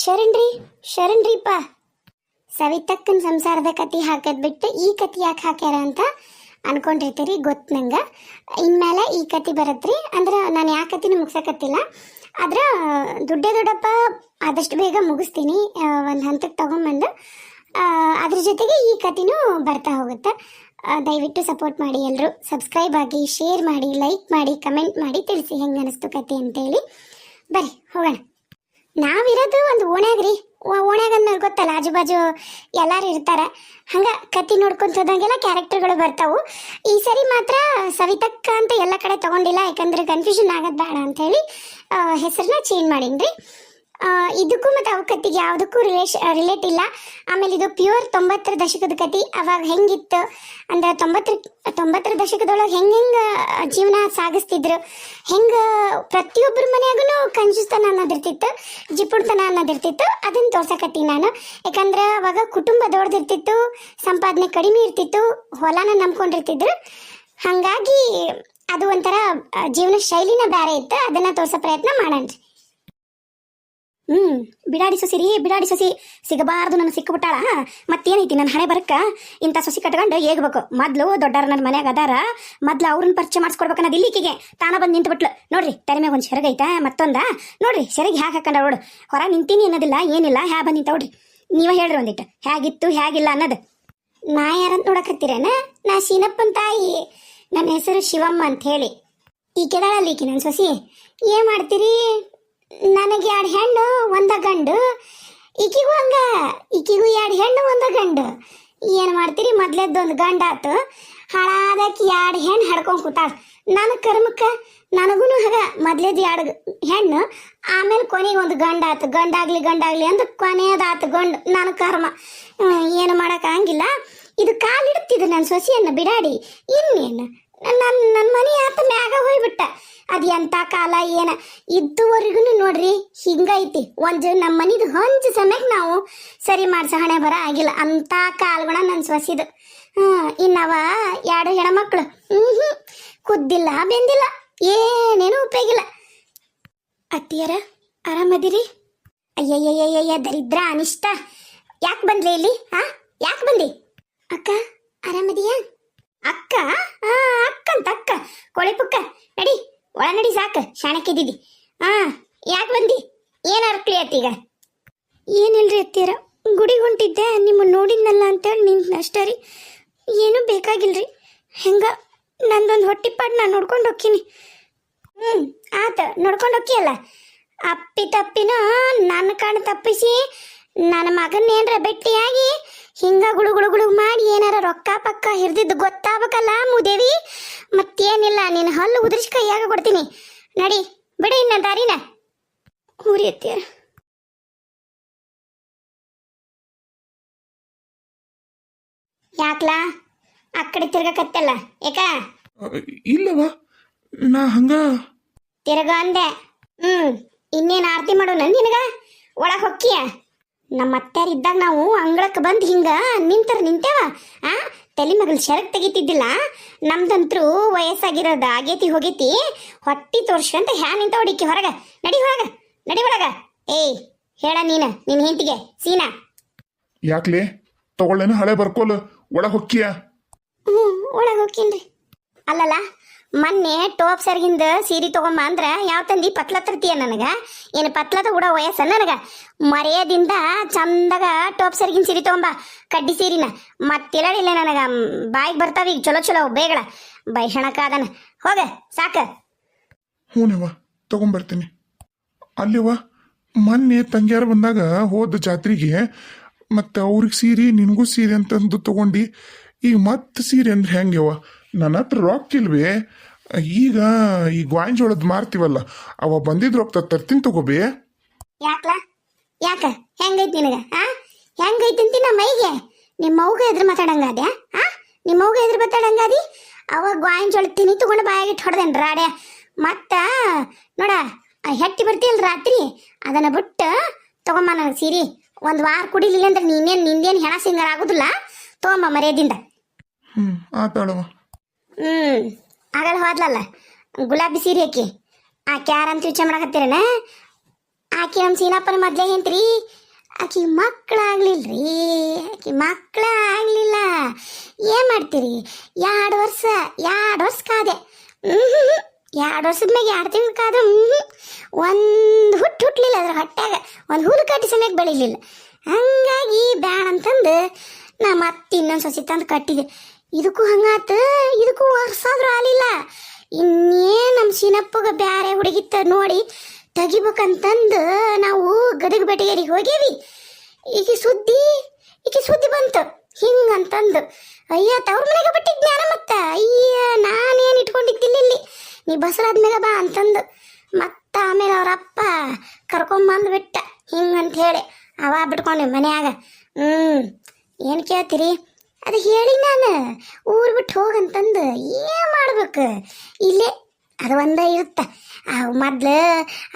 ಶರಣ್ರಿ ಶರಣ್ರಿಪ್ಪ ಸವಿತಕ್ಕನ ಸಂಸಾರದ ಕತಿ ಹಾಕದ್ ಬಿಟ್ಟು ಈ ಕತಿ ಯಾಕೆ ಹಾಕ್ಯಾರ ಅಂತ ಅನ್ಕೊಂಡಿರ್ತೀರಿ. ಗೊತ್ತು ನಂಗೆ. ಇನ್ಮೇಲೆ ಈ ಕತಿ ಬರತ್ರಿ. ಅಂದ್ರೆ ನಾನು ಯಾವ ಕತಿನೂ ಮುಗ್ಸಕತ್ತಿಲ್ಲ. ಆದ್ರೆ ದುಡ್ಡೇ ದೊಡ್ಡಪ್ಪ ಆದಷ್ಟು ಬೇಗ ಮುಗಿಸ್ತೀನಿ. ಒಂದು ಹಂತಕ್ಕೆ ತಗೊಂಬಂದು ಅದ್ರ ಜೊತೆಗೆ ಈ ಕತಿನೂ ಬರ್ತಾ ಹೋಗುತ್ತೆ. ದಯವಿಟ್ಟು ಸಪೋರ್ಟ್ ಮಾಡಿ. ಎಲ್ಲರೂ ಸಬ್ಸ್ಕ್ರೈಬ್ ಆಗಿ, ಶೇರ್ ಮಾಡಿ, ಲೈಕ್ ಮಾಡಿ, ಕಮೆಂಟ್ ಮಾಡಿ ತಿಳಿಸಿ ಹೆಂಗೆ ಅನಿಸ್ತು ಕತೆ ಅಂತೇಳಿ. ಬರ್ರಿ ಹೋಗೋಣ. ನಾವಿರೋದು ಒಂದು ಓಣ್ಯಾಗ್ರಿ. ಓಣ್ಯಾಗ ಅಂದ್ಮೇಲೆ ಗೊತ್ತಲ್ಲ, ಆಜು ಬಾಜು ಎಲ್ಲರೂ ಇರ್ತಾರೆ. ಹಂಗೆ ಕತಿ ನೋಡ್ಕೊಂತ ಹೋದಂಗೆಲ್ಲ ಕ್ಯಾರೆಕ್ಟರ್ಗಳು ಬರ್ತಾವು. ಈ ಸರಿ ಮಾತ್ರ ಸವಿತಕ್ಕ ಅಂತ ಎಲ್ಲ ಕಡೆ ತಗೊಂಡಿಲ್ಲ, ಯಾಕಂದ್ರೆ ಕನ್ಫ್ಯೂಷನ್ ಆಗೋದು ಬೇಡ ಅಂಥೇಳಿ ಹೆಸರನ್ನ ಚೇಂಜ್ ಮಾಡೀನಿ. ಇದಕ್ಕೂ ಮತ್ತು ಅವು ಕತ್ತಿಗೆ ಯಾವುದಕ್ಕೂ ರಿಲೇಟ್ ಇಲ್ಲ. ಆಮೇಲೆ ಇದು ಪ್ಯೂರ್ 90ರ ದಶಕದ ಕತಿ. ಅವಾಗ ಹೆಂಗಿತ್ತು ಅಂದ್ರೆ 90ರ ದಶಕದೊಳಗೆ ಹೆಂಗೆ ಜೀವನ ಸಾಗಿಸ್ತಿದ್ರು, ಹೆಂಗೆ ಪ್ರತಿಯೊಬ್ಬರ ಮನೆಯಾಗೂ ಕಂಜೂಸ್ತನ ಅನ್ನೋದಿರ್ತಿತ್ತು, ಜಿಪುಡ್ತನ ಅನ್ನೋದಿರ್ತಿತ್ತು. ಅದನ್ನು ತೋರ್ಸಕತ್ತೀನಿ ನಾನು. ಯಾಕಂದ್ರೆ ಅವಾಗ ಕುಟುಂಬ ದೊಡ್ಡದಿರ್ತಿತ್ತು, ಸಂಪಾದನೆ ಕಡಿಮೆ ಇರ್ತಿತ್ತು, ಹೊಲನ ನಂಬ್ಕೊಂಡಿರ್ತಿದ್ರು. ಹಾಗಾಗಿ ಅದು ಒಂಥರ ಜೀವನ ಶೈಲಿನ ಬೇರೆ ಇತ್ತು. ಅದನ್ನು ತೋರ್ಸೋ ಪ್ರಯತ್ನ ಮಾಡೋಣ. ಬಿಡಾಡಿ ಸೊಸಿ ರೀ, ಬಿಡಾಡಿ ಸೊಸಿ ಸಿಗಬಾರ್ದು. ನನ್ನ ಸಿಕ್ಕಿಬಿಟ್ಟಾಳ. ಮತ್ತೇನೈತಿ ನನ್ನ ಹಣೆ ಬರಕ್ಕ ಇಂಥ ಸೊಸಿ ಕಟ್ಕೊಂಡು ಹೇಗ್ಬೇಕು. ಮೊದ್ಲು ದೊಡ್ಡರ ನನ್ನ ಮನ್ಯಾಗ ಅದಾರ, ಮೊದ್ಲು ಅವ್ರನ್ನ ಪರಿಚಯ ಮಾಡಿಸ್ಕೊಡ್ಬೇಕು ಅನ್ನೋದು ಇಲ್ಲಿಕ್ಕಿಗೆ ತಾನ ಬಂದು ನಿಂತು ನೋಡ್ರಿ. ತೆರೆ ಮ್ಯಾಗ ಒಂದು ಸೆರಗೈತ, ಮತ್ತೊಂದ ನೋಡ್ರಿ ಸೆರಗಿ ಹ್ಯಾಗೆ ಹಾಕೊಂಡ ನೋಡು. ಹೊರ ನಿಂತೀನಿ ಅನ್ನೋದಿಲ್ಲ, ಏನಿಲ್ಲ. ಹ್ಯಾ ಬಂದು ನಿಂತ ನೋಡ್ರಿ. ನೀವ ಹೇಳ್ರಿ ಒಂದಿಟ್ಟು ಹೇಗಿತ್ತು ಹೇಗಿಲ್ಲ ಅನ್ನೋದು. ನಾ ಯಾರಂತ ನೋಡಕತ್ತೀರೇನ? ನಾ ಶೀನಪ್ಪನ ತಾಯಿ. ನನ್ನ ಹೆಸರು ಶಿವಮ್ಮ ಅಂತ ಹೇಳಿ. ಈಕೆದಾಳಲ್ಲಿ ಈಕೆ ನನ್ನ ಸೊಸಿ. ಏನ್ ಮಾಡ್ತೀರಿ? ನನಗೆ 2 ಹೆಣ್ಣು 1 ಗಂಡು. ಈಕಿಗೂ ಹಂಗ, ಈಕಿಗೂ 2 ಹೆಣ್ಣು 1 ಗಂಡು. ಏನು ಮಾಡ್ತೀರಿ? ಮೊದ್ಲೇದ್ದೊಂದು ಗಂಡ ಆತು, ಹಾಳಾದಕ್ಕೆ 2 ಹೆಣ್ಣು ಹಡ್ಕೊಂಡು ಕೂತಾಳ. ನನ್ನ ಕರ್ಮಕ್ಕೆ ನನಗೂ ಹಾಗ ಮೊದ್ಲೇದು 2 ಹೆಣ್ಣು, ಆಮೇಲೆ ಕೊನೆಗೆ ಒಂದು ಗಂಡ ಆತು. ಗಂಡಾಗ್ಲಿ ಅಂದ್ರೆ ಕೊನೆಯದಾತು ಗಂಡು. ನನ್ನ ಕರ್ಮ ಏನು ಮಾಡೋಕ್ಕಾಗಿಲ್ಲ. ಇದು ಕಾಲಿಡ್ತಿದ್ದು ನನ್ನ ಸೊಸೆಯನ್ನು ಬಿಡಾಡಿ. ಇನ್ನೇನು ನನ್ನ ಮನೆ ಆತ ಮ್ಯಾಗ ಹೋಗ್ಬಿಟ್ಟ. ಅದು ಎಂಥ ಕಾಲ ಏನ ಇದುವರೆಗೂ ನೋಡ್ರಿ ಹಿಂಗೈತಿ. ಒಂದು ನಮ್ಮ ಮನಿದು ಹೊಂಚು ಸಮಯಕ್ಕೆ ನಾವು ಸರಿ ಮಾಡ್ಸೋ ಹಣೆ ಬರ ಆಗಿಲ್ಲ. ಅಂಥ ಕಾಲ್ಗುಣ ನನ್ನ ಸೊಸಿದು. ಇನ್ನವ 2 ಹೆಣ್ಮಕ್ಳು ಕುದ್ದಿಲ್ಲ ಬೆಂದಿಲ್ಲ, ಏನೇನು ಉಪಯೋಗಿಲ್ಲ. ಅತ್ತಿಯರ ಆರಾಮದಿರಿ? ಅಯ್ಯಯ್ಯಯ್ಯಯ್ಯ ದರಿದ್ರ ಅನಿಷ್ಟ. ಯಾಕೆ ಬಂದ್ಲಿ ಇಲ್ಲಿ? ಯಾಕೆ ಬಂದಿ? ಅಕ್ಕ ಆರಾಮದಿಯಾ? ಅಕ್ಕ ಅಕ್ಕಂತ ಅಕ್ಕ ಕೊಳಿಪುಕ್ಕ ನಡಿ, ಒಳ ನಡಿ, ಸಾಕು ಶಾಣಕ್ಕಿದ್ದಿದ್ದಿ. ಯಾಕೆ ಬಂದಿ? ಏನು ಅರ್ಕ್ಲಿ ಅತ್ತೀಗ? ಏನಿಲ್ರಿ ಅತ್ತೀರ, ಗುಡಿಗೆ ಹೊಂಟಿದ್ದೆ, ನಿಮ್ಮನ್ನು ನೋಡಿದ್ನಲ್ಲ ಅಂತೇಳಿ ನಿಂತನಷ್ಟೇ ರೀ. ಏನೂ ಬೇಕಾಗಿಲ್ರಿ. ಹೆಂಗ ನಂದೊಂದು ಹೊಟ್ಟಿಪಾಡು ನಾನು ನೋಡ್ಕೊಂಡು ಹೋಗ್ತೀನಿ. ಆತ ನೋಡ್ಕೊಂಡು ಹೋಗ್ಯಲ್ಲ. ಅಪ್ಪಿ ತಪ್ಪಿನ ನನ್ನ ಕಣ್ಣು ತಪ್ಪಿಸಿ ನನ್ನ ಮಗನ್ನೇನ್ರ ಭೇಟಿಯಾಗಿ ಹಿಂಗ ಗುಳು ಮಾಡಿ ಏನಾರ ರೊಕ್ಕ ಪಕ್ಕ ಹಿರಿದಿದ್ದು ಗೊತ್ತಾಗಬೇಕಲ್ಲ ಮೂದೇವಿ. ಮತ್ತೇನಿಲ್ಲ, ನೀನು ಹಲ್ಲು ಉದುರಿಸಿ ಕೈಯಾಗ ಕೊಡ್ತೀನಿ. ನಡಿ ಬಿಡಿ ಇನ್ನ ದಾರಿನ. ಊರಿ ಎತ್ತೀರ ಯಾಕ್ಲಾ ಆ ಕಡೆ ತಿರ್ಗಕತ್ತಲ್ಲ? ಯಾಕ? ಇಲ್ಲವ, ನಾ ಹಂಗ ತಿರ್ಗ ಅಂದೆ. ಇನ್ನೇನು ಆರತಿ ಮಾಡೋಣ ನಿನಗ? ಒಳಗೆ ಹೊಕ್ಕಿಯ? ನಮ್ಮ ಅತ್ಯಾರ ಇದ್ದಾಗ ನಾವು ಅಂಗಳಕ್ಕೆ ಬಂದು ಹಿಂಗ ನಿಂತೇವ. ತಲೆ ಮಗಳು ಶರಕ್ ತೆಗಿತಿದ್ದಿಲ್ಲ. ನಮ್ದಂತ್ರು ವಯಸ್ಸಾಗಿರೋದು ಆಗೇತಿ ಹೋಗೇತಿ. ಹೊಟ್ಟಿ ತೋರ್ಸ್ಕಂತ ಹ್ಯಾ ನಿಂತ ಹೊಡಿಕಿ ಹೊರಗ. ನಡಿ ಹೊರಗ, ನಡಿ ಒಳಗ. ಏಯ್ ಹೇಳ ನಿನ್ನ ಹೆಂಡತಿಗೆ ಸೀನಾ. ಯಾಕ್ಲೆ ತಗೊಳ್ಳೇನು ಹಳೆ ಬರ್ಕೋಲ್ ಒಳಗೆ ಹೊಕ್ಕಿಯ? ಒಳಗೆ ಹೋಗ್ತೀನ್ರಿ. ಅಲ್ಲಲ್ಲ, ಮೊನ್ನೆ ಟೋಪ್ ಸರ್ಗಿಂದ ಸೀರೆ ತಗೊಂಬ ಅಂದ್ರ ಯಾವ ತಂದಿ? ಪತ್ಲ ತರ್ತೀಯ ನನಗ? ಏನು ಪತ್ಲದ ಕೂಡ ವಯಸ್ಸ ನನಗ? ಮರ್ಯಾದಿಂದ ಚಂದಾಗ ಟೋಪ್ ಸರ್ಗಿನ ಸೀರೆ ತಗೊಂಬ, ಕಡ್ಡಿ ಸೀರಿನ. ಮತ್ತಿಲ್ಲ ನನಗ ಬಾಯಿಗೆ ಬರ್ತಾವ ಈಗ ಚಲೋ ಬೇಗಡ ಬೈಷಣಕ್ಕಾದನ. ಹೋಗ ಸಾಕ. ಹ್ಞೂನವ್ವ, ತಗೊಂಬರ್ತೀನಿ. ಅಲ್ಲಿವ ಮೊನ್ನೆ ತಂಗ್ಯಾರ ಬಂದಾಗ ಹೋದ ಜಾತ್ರೆಗೆ ಮತ್ತೆ ಅವ್ರಿಗೆ ಸೀರೆ ನಿನಗೂ ಸೀರೆ ಅಂತಂದು ತಗೊಂಡು ಈಗ ಮತ್ತೆ ಸೀರೆ ಅಂದ್ರೆ ಹೆಂಗೆವ? ನನ್ನ ಹತ್ರ ರೊಕ್ಕ ಇಲ್ವೇ? ಈಗ ಈ ಗಾಂಜೋಳದ್ ಮಾರ್ತೀವಲ್ಲ, ಅವ ಬಂದಿದ್ ರೊಕ್ಕ ತರ್ತೀನಿ ತಗೋಬೇ. ಯಾಕ ಹೆಂಗೈತಿ ನಿನಗ? ಹೆಂಗೈತಿ ನಮ್ಮ ಮೈಗೆ? ನಿಮ್ಮ ಅವ್ಗ ಎದ್ರ ಮಾತಾಡಂಗಾದ್ಯಾ? ನಿಮ್ಮ ಅವ್ಗ ಎದ್ರ ಮಾತಾಡಂಗಾದಿ? ಅವಾಗ ಗಾಂಜೋಳ ತಿನಿ ತಗೊಂಡು ಬಾಯಾಗಿಟ್ಟು ಹೊಡೆದೇನ್ ರಾಡ್ಯ. ಮತ್ತ ನೋಡ ಹೆಟ್ಟಿ ಬರ್ತೀಯಲ್ಲ ರಾತ್ರಿ, ಅದನ್ನ ಬಿಟ್ಟು ತಗೊಂಬ ನನಗೆ ಸೀರೆ. 1 ವಾರ ಕುಡಿಲಿಲ್ಲ ಅಂದ್ರೆ ನಿಂದೇನು ಹೆಣ ಸಿಂಗಾರ ಆಗುದಿಲ್ಲ. ತಗೊಂಬ ಮರ್ಯಾದಿಂದ. ಆತಾಳವ. ಆಗಲ್ಲ ಹೋದ್ಲಲ್ಲ ಗುಲಾಬಿ ಸೀರೆ ಹಾಕಿ. ಯಾರಂತ ವಿಚಾರ ಮಾಡಕತ್ತೀರೇನ? ಆಕಿ ನಮ್ಮ ಸೀನಪ್ಪನ ಮೊದ್ಲೇ ಹೆಂತ್ರಿ ಆಕಿ ಮಕ್ಕಳಾಗ್ಲಿಲ್ರಿ. ಆಕಿ ಮಕ್ಕಳ ಆಗ್ಲಿಲ್ಲ. ಏನ್ ಮಾಡ್ತೀರಿ? 2 ವರ್ಷ ಕಾದೆ. 2 ವರ್ಷದ ಮ್ಯಾಗ 2 ತಿಂಗಳು ಕಾದ್ರೆ ಒಂದು ಹುಟ್ಟಲಿಲ್ಲ ಅದ್ರ ಹೊಟ್ಯಾಗ, ಒಂದು ಹುಲ್ಲು ಕಟ್ಟಿ ಸಮೇತ ಬೆಳಿಲಿಲ್ಲ. ಹಂಗಾಗಿ ಬ್ಯಾಡ ಅಂತಂದು ನಾ ಮತ್ತೆ ಇನ್ನೊಂದು ಸೊಸಿ ತಂದು ಕಟ್ಟಿದೆ. ಇದಕ್ಕೂ ಹಂಗಾತ, ಇದಕ್ಕೂ ವರ್ಷಾದ್ರೂ ಆಲಿಲ್ಲ. ಇನ್ನೇನು ನಮ್ಮ ಸೀನಪ್ಪಗ ಬ್ಯಾರೆ ಹುಡುಗಿತ್ತ ನೋಡಿ ತೆಗಿಬೇಕಂತಂದು ನಾವು ಗದಗ ಬೆಟಗೇರಿಗೆ ಹೋಗೇವಿ. ಈಕೆ ಸುದ್ದಿ ಬಂತು ಹಿಂಗಂತಂದು. ಅಯ್ಯ ತವ್ರ ಮನೆಗೆ ಬಿಟ್ಟಿದ್ ಜ್ಞಾನ ಮತ್ತ. ಅಯ್ಯ ನಾನೇನು ಇಟ್ಕೊಂಡಿದ್ದಿಲ್ಲ ಇಲ್ಲಿ, ನೀ ಬಸರಾದ್ಮೇಲೆ ಬಾ ಅಂತಂದು. ಮತ್ತ ಆಮೇಲೆ ಅವ್ರಪ್ಪ ಕರ್ಕೊಂಬಂದು ಬಿಟ್ಟ ಹಿಂಗಂತ ಹೇಳಿ ಅವ ಬಿಟ್ಕೊಂಡೆ ಮನ್ಯಾಗ. ಏನು ಕೇಳ್ತೀರಿ? ಅದು ಹೇಳಿ ನಾನು ಊರು ಬಿಟ್ಟು ಹೋಗಂತಂದು. ಏನು ಮಾಡ್ಬೇಕು? ಇಲ್ಲೇ ಅದು ಒಂದ ಇರುತ್ತ. ಮೊದ್ಲು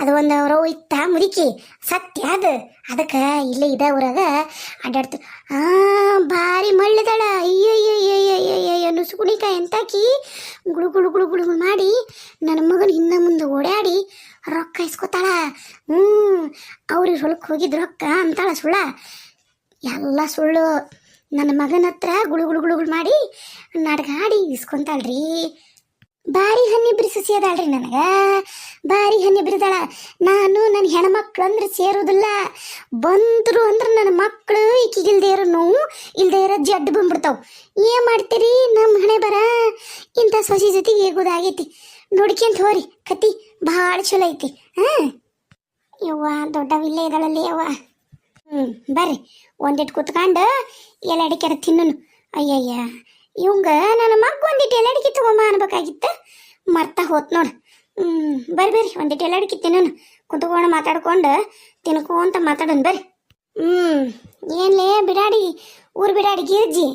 ಅದು ಒಂದು ಅವರು ಇತ್ತ ಮುದುಕಿ ಸತ್ಯ ಅದಕ್ಕೆ ಇಲ್ಲೇ ಇದ ಊರಾಗ ಅಡ್ಡಾಡ್ತು. ಭಾರಿ ಮಳ್ಳಿದಾಳ. ಅಯ್ಯಯ್ಯಯ್ಯಯ್ಯಯ್ಯಯ್ಯ ನುಸುಗುಣಿಕಾಯಿ ಎಂತಾಕಿ ಗುಳು ಗುಳು ಗುಳು ಗುಳು ಮಾಡಿ ನನ್ನ ಮಗನ ಹಿಂದೆ ಮುಂದೆ ಓಡಾಡಿ ರೊಕ್ಕ ಇಸ್ಕೊತಾಳ. ಅವ್ರಿಗೆ ಹೊಲಕ್ಕೆ ಹೋಗಿದ್ ರೊಕ್ಕ ಅಂತಾಳ ಸುಳ್ಳ. ಎಲ್ಲ ಸುಳ್ಳು. ನನ್ನ ಮಗನ ಹತ್ರ ಗುಳು ಗುಳು ಗುಳು ಗುಳು ಮಾಡಿ ನಡ್ಗಾಡಿ ಇಸ್ಕೊಂತಾಳ್ರಿ. ಭಾರಿ ಹನ್ನಿಬ್ರಿ ಸಸಿ ಅದಾಳ್ರಿ ನನಗೆ. ಭಾರಿ ಹನ್ನಿಬ್ರಿದಾಳ. ನಾನು ನನ್ನ ಹೆಣ್ಮಕ್ಳು ಅಂದ್ರೆ ಸೇರೋದಿಲ್ಲ. ಬಂದ್ರು ಅಂದ್ರೆ ನನ್ನ ಮಕ್ಕಳು ಈಕಿಗಿಲ್ದೇ ಇರೋ ನೋವು ಇಲ್ದೇ ಇರೋ ಜಡ್ಡು ಬಂದ್ಬಿಡ್ತಾವ. ಏನು ಮಾಡ್ತೀರಿ? ನಮ್ಮ ಹಣೆ ಬರ ಇಂಥ ಸೊಸಿ ಜೊತೆಗೆ ಹೇಗೋದಾಗೈತಿ. ನೋಡ್ಕೊಂತ ಹೋರಿ, ಕತಿ ಭಾಳ ಚಲೋ ಐತಿ. ಯವ್ವ ದೊಡ್ಡವಿಲ್ಲೇ ಇದ್ದಾಳಲ್ಲಿ ಯವ್ವ. ಬರ್ರಿ ಒಂದಿಟ್ಟು ಕುತ್ಕೊಂಡು ಎಲೆ ಅಡಿಕೆರ ತಿನ್ನನು. ಅಯ್ಯಯ್ಯ ಇವಂಗ ನನ್ನ ಮಗ ಒಂದಿಟ್ಟು ಎಲೆ ಅಡಿಕೆ ತಗೊಂಬ ಅನ್ಬೇಕಾಗಿತ್ತು, ಮರ್ತಾ ಹೋತ್ ನೋಡು. ಬರ್ರಿ ಒಂದಿಟ್ಟು ಎಲೆ ಅಡಿಕೆ ತಿನ್ನನು. ಕುತ್ಕೊಂಡು ಮಾತಾಡ್ಕೊಂಡು ತಿನ್ಕೋಂತ ಮಾತಾಡೋಣ ಬರ್ರಿ. ಏನ್ಲೇ ಬಿಡಾಡಿ, ಊರು ಬಿಡಾಡಿ ಗಿರ್ಜಿ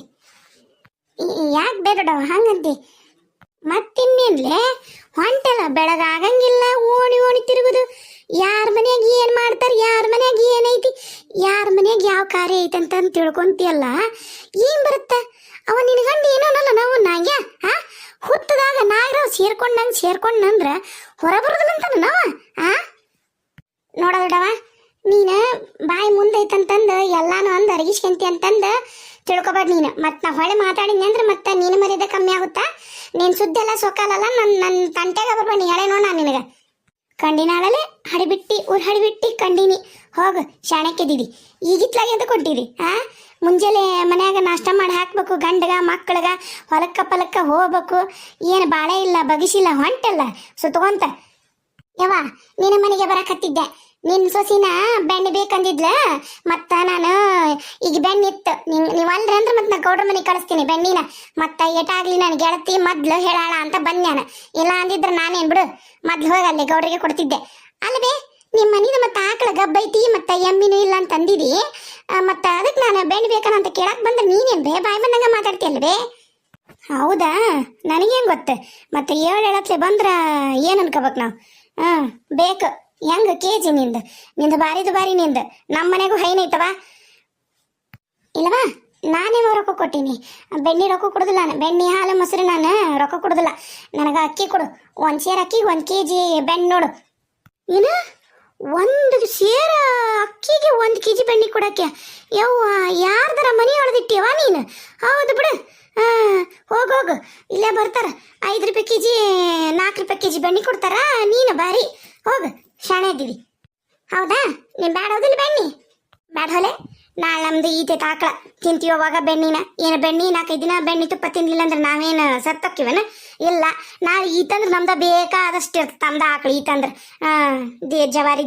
ಯಾಕೆ ಬೇಡವ ಹಂಗಂತಿ? ಮತ್ತಿನ್ನೇನ್ಲೇ ಹೊಂಟಲ್ಲ, ಬೆಳಗಾಗಂಗಿಲ್ಲ ಓಣಿ ಓಣಿ ತಿರುಗುದು. ಯಾರ ಮನ್ಯಾಗ ಏನು ಮಾಡ್ತಾರೆ, ಯಾರ ಮನ್ಯಾಗ ಏನೈತಿ, ಯಾರ ಮನ್ಯಾಗ ಯಾವ ಕಾರ್ಯ ಐತೆ ಅಂತ ತಿಳ್ಕೊಂತಿಯಲ್ಲ. ಏನು ಬರುತ್ತ? ಅವ ನಿನ್ನ ಗಂಡ ಏನೋನಲ್ಲ ನಾವು ನಾಗ್ಯ ಹುತ್ತದಾಗ ನಾಗರಾವ್ ಸೇರ್ಕೊಂಡಂದ್ರೆ ಹೊರ ಬರೋದಿಲ್ಲಂತಾನ ನಾವ. ನೋಡೋದಡವ ನೀನು ಬಾಯಿ ಮುಂದೈತಂತಂದು ಎಲ್ಲಾನು ಅಂದು ಅರಗಿಸ್ಕೊಂತಿ ಅಂತಂದು ತಿಳ್ಕೊಬಾರ್ದು ನೀನು. ಮತ್ತು ನಾ ಹೊಳೆ ಮಾತಾಡಿನಿ ಅಂದ್ರೆ ಮತ್ತೆ ನೀನು ಮರ್ಯಾದೆ ಕಮ್ಮಿ ಆಗುತ್ತಾ? ನೀನು ಸುದ್ದಿ ಎಲ್ಲ ಸೊಕಾಲಲ್ಲ, ನನ್ನ ತಂಟೆಗ ಬರ್ಬೇಡಿ. ಹೇಳೇ ನೋಡ ನಾನು ನಿನಗೆ ಕಂಡಿನಾಳಲ್ಲೇ ಹಡಿಬಿಟ್ಟಿ ಕಂಡಿನಿ. ಹೋಗು ಶಾಣಕ್ಯದಿದಿ. ಈಗಿತ್ಲಾಗೆ ಅಂತ ಕೊಟ್ಟಿರಿ. ಮುಂಜಾನೆ ಮನ್ಯಾಗ ನಾಷ್ಟ ಮಾಡಿ ಹಾಕ್ಬೇಕು, ಗಂಡಗ ಮಕ್ಕಳಿಗ ಹೊಲಕ್ಕ ಪಲಕ್ಕ ಹೋಗ್ಬೇಕು. ಏನು ಬಾಳೆ ಇಲ್ಲ ಬಗಿಸಿಲ್ಲ, ಹೊಂಟಲ್ಲ ಸುತ್ಕೊಂತ. ಯವ್ವ ನಿನ್ನ ಮನೆಗೆ ಬರಕತ್ತಿದ್ದೆ. ನಿನ್ನ ಸೊಸಿನ ಬೆಣ್ಣೆ ಬೇಕಂದಿದ್ಲ. ಮತ್ತು ನಾನು ಈಗ ಬೆಣ್ಣಿತ್ತು ನೀವು ಅಲ್ರಿ ಅಂದ್ರೆ ಮತ್ತೆ ನಾ ಗೌಡ್ರ ಮನೆಗೆ ಕಳಿಸ್ತೀನಿ ಬೆಣ್ಣಿನ. ಮತ್ತು ಏಟಾಗ್ಲಿ ನನ್ನ ಗೆಳತಿ ಮೊದ್ಲು ಹೇಳಾಳ ಅಂತ ಬಂದ್ಯಾನ. ಇಲ್ಲ ಅಂದಿದ್ರೆ ನಾನೇನು ಬಿಡು, ಮೊದ್ಲು ಹೋಗಿ ಅಲ್ಲಿ ಗೌಡ್ರಿಗೆ ಕೊಡ್ತಿದ್ದೆ. ಅಲ್ಲವೇ ನಿಮ್ಮ ಮನೇದು ಮತ್ತು ಆಕಳ ಗಬ್ಬೈತಿ ಮತ್ತು ಎಮ್ಮಿನೂ ಇಲ್ಲ ಅಂತ ಅಂದಿದಿ. ಮತ್ತು ಅದಕ್ಕೆ ನಾನು ಬೆಣ್ಣೆ ಬೇಕನ ಅಂತ ಕೇಳಕ್ಕೆ ಬಂದ್ರೆ ನೀನೇನು ಬಾಯಿ ಬಂದಂಗೆ ಮಾತಾಡ್ತೀಯಲ್ವೇ? ಹೌದಾ? ನನಗೇನು ಗೊತ್ತು. ಮತ್ತು 7 ಬಂದ್ರೆ ಏನು ಅನ್ಕೋಬೇಕು ನಾವು? ಬೇಕು ಹೆಂಗ ಕೆಜಿ ನಿಂದು ಬಾರಿ ನಿಂದು. ನಮ್ಮ ಮನೆಗೂ ಹೈನೈತವ ಇಲ್ಲವಾ? ನಾನೇನೋ ರೊಕ್ಕ ಕೊಟ್ಟೀನಿ. ಬೆಣ್ಣೆ ರೊಕ್ಕ ಕೊಡೋದಿಲ್ಲ ನಾನು. ಬೆಣ್ಣೆ ಹಾಲು ಮೊಸರು ನಾನು ರೊಕ್ಕ ಕೊಡೋದಿಲ್ಲ. ನನಗೆ ಅಕ್ಕಿ ಕೊಡು. 1 ಸೇರು ಅಕ್ಕಿಗೆ 1 kg ಬೆಣ್ಣೆ ನೋಡು. ಏನು 1 ಸೇರು ಅಕ್ಕಿಗೆ 1 kg ಬೆಣ್ಣೆ ಕೊಡಕ್ಕೆ? ಯವ್ವ ಯಾರ್ದಾರ ಮನೆ ಹೊಡೆದಿಟ್ಟಿಯವ ನೀನು? ಹೌದು ಬಿಡು. ಹೋಗು ಇಲ್ಲೇ ಬರ್ತಾರ 5 ರೂಪಾಯಿ kg 4 ರೂಪಾಯಿ kg ಬೆಣ್ಣೆ ಕೊಡ್ತಾರ. ನೀನು ಬಾರಿ ಹೋಗು, ಶಾಣೆ ಇದ್ದೀವಿ. ಹೌದಾ? ನೀನು ಬ್ಯಾಡ ಹೋದಿಲ್ಲ ಬೆಣ್ಣೆ? ಬ್ಯಾಡ ಹೊಲೆ. ನಾಳೆ ನಮ್ದು ಈತೈತೆ ಆಕಳ ತಿಂತೀವಾಗ ಬೆಣ್ಣಿನ. ಏನು ಬೆಣ್ಣೆ 4-5 ದಿನ ಬೆಣ್ಣೆ ತುಪ್ಪ ತಿನ್ಲಿಲ್ಲ ಅಂದ್ರೆ ನಾವೇನು ಸತ್ತಕ್ಕಿವೇನ? ಇಲ್ಲ, ನಾಳೆ ಈತಂದ್ರೆ ನಮ್ದು ಬೇಕಾದಷ್ಟು ಇರ್ತದೆ. ತಮ್ದು ಆಕಳು ಈತಂದ್ರೆ ಜವಾರಿ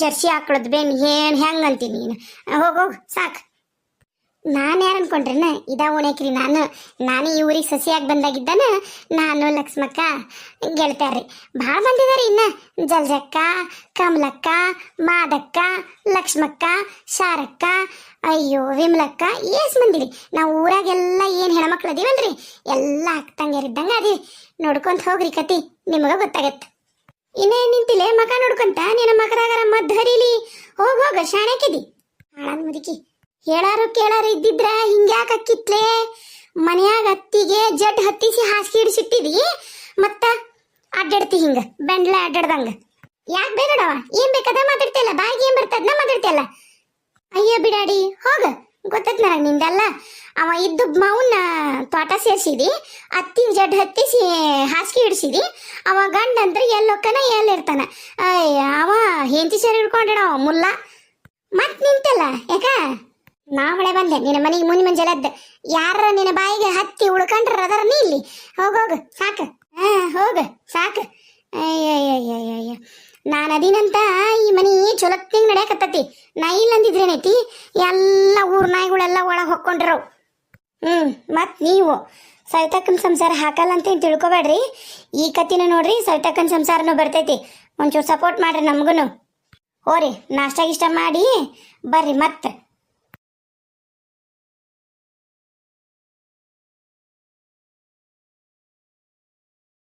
ಜರ್ಸಿ ಆಕಳದ್ದು ಬೆಣ್ಣೆ ಏನು ಹೆಂಗಂತೀನಿ ನೀನು? ಹೋಗು ಸಾಕು. ನಾನು ಯಾರು ಅನ್ಕೊಂಡ್ರೇನ ಇದ ಉಣಕ್ರಿ. ನಾನು ಈ ಊರಿಗೆ ಸಸಿಯಾಗಿ ಬಂದಾಗಿದ್ದಾನ. ನಾನು ಲಕ್ಷ್ಮಕ್ಕ ಗೆಳ್ತಾರ್ರಿ ಭಾಳ ಬಂದಿದ್ದಾರೆ. ಇನ್ನು ಜಲ್ಜಕ್ಕ, ಕಮಲಕ್ಕ, ಮಾದಕ್ಕ, ಲಕ್ಷ್ಮಕ್ಕ, ಶಾರಕ್ಕ, ಅಯ್ಯೋ ವಿಮಲಕ್ಕ, ಏಸ್ ಮಂದಿರಿ. ನಾವು ಊರಾಗೆಲ್ಲ ಏನು ಹೆಣ್ಮಕ್ಳು ಅದೀವಲ್ರಿ, ಎಲ್ಲ ಅಕ್ಕಂಗಿರಿದ್ದಂಗೆ ಅದಿ. ನೋಡ್ಕೊಂತ ಹೋಗ್ರಿ ಕತಿ, ನಿಮಗೆ ಗೊತ್ತಾಗತ್ತೆ. ಇನ್ನೇನು ನಿಂತಿಲ್ಲ ಮಕ ನೋಡ್ಕೊಂತ ನಿನ್ನ ಮಕರಾಗರ ಮದ್ದು ಹರಿಲಿ. ಹೋಗ ಶಾಣಕ್ಕಿದಿ ಹಾಳಾದ ಮುದುಕಿ. ಹೇಳಾರು ಕೇಳಾರು ಇದ್ದಿದ್ರ ಹಿಂಗ್ಯಾಕೆ ಅಕ್ಕಿತ್ಲೆ? ಮನ್ಯಾಗ ಅತ್ತಿಗೆ ಜಡ್ ಹತ್ತಿಸಿ ಹಾಸಿಗೆ ಹಿಡಿಸಿಟ್ಟಿದಿ, ಮತ್ತ ಅಡ್ಡಾಡ್ತಿ ಹಿಂಗ ಬೆಂಡ್ಲ ಅಡ್ಡಾಡ್ದಂಗ. ಯಾಕೆ ಬೇಡವ ಏನ್ ಬೇಕಾದ ಮಾತಾಡ್ತಿಯಲ್ಲ ಬಾಯಿಗೆ ಏನ್ ಬರ್ತದನ್ನ ಮಾತಾಡ್ತಿಯಲ್ಲ ಅಯ್ಯೋ ಬಿಡಾಡಿ ಹೋಗ ಗೊತ್ತೈತ್ ನನಗೆ ನಿಂದಲ್ಲ ಅವ ಇದ್ದು ಮಾವನ್ನ ತೋಟ ಸೇರ್ಸಿದಿ ಅತ್ತಿ ಜಡ್ ಹತ್ತಿಸಿ ಹಾಸಿಗೆ ಹಿಡ್ಸಿದಿ ಅವ ಗಂಡ ಅಂದ್ರೆ ಎಲ್ಲೊಕ್ಕನ ಎಲ್ಲಿರ್ತಾನ ಅಯ್ಯ ಅವ ಹೆಂಡತಿ ಸೇರಿ ಹಿಡ್ಕೊಂಡಿಡವ ಮುಲ್ಲ ಮತ್ ನಿಂತಲ್ಲ ಯಾಕ ನಾವಳೆ ಬಂದೆ ನಿನ್ನ ಮನೆಗೆ ಮುಂಜಾನೆ ಎದ್ದ ಯಾರ ನಿನ್ನ ಬಾಯಿಗೆ ಹತ್ತಿ ಉಳ್ಕೊಂಡ್ರ ಅದರ ನೀ ಇಲ್ಲಿ ಹೋಗೋಗ ಸಾಕು ಹೋಗ ಸಾಕು ಅಯ್ಯಯ್ಯಯ್ಯಯ್ಯ ನಾನು ಅದಿನಂತ ಈ ಮನಿ ಚೊಲತ್ತಿಂಗ್ ನಡೆಯಕತ್ತತಿ ನಾ ಇಲ್ಲ ಅಂದಿದ್ರೇನೈತಿ ಎಲ್ಲ ಊರ್ ನಾಯಿಗಳೆಲ್ಲ ಒಳಗೆ ಹೊಕ್ಕೊಂಡಿರವು ಮತ್ ನೀವು ಸವಿತಕ್ಕನ ಸಂಸಾರ ಹಾಕಲ್ಲ ಅಂತ ಏನ್ ತಿಳ್ಕೊಬೇಡ್ರಿ ಈ ಕತ್ತಿನ ನೋಡ್ರಿ ಸವಿತಕ್ಕನ ಸಂಸಾರನೂ ಬರ್ತೈತಿ ಒಂಚೂರು ಸಪೋರ್ಟ್ ಮಾಡ್ರಿ ನಮಗೂ ಹೋರಿ ನಾಷ್ಟ ಗಿಷ್ಟ ಮಾಡಿ ಬರ್ರಿ ಮತ್ತೆ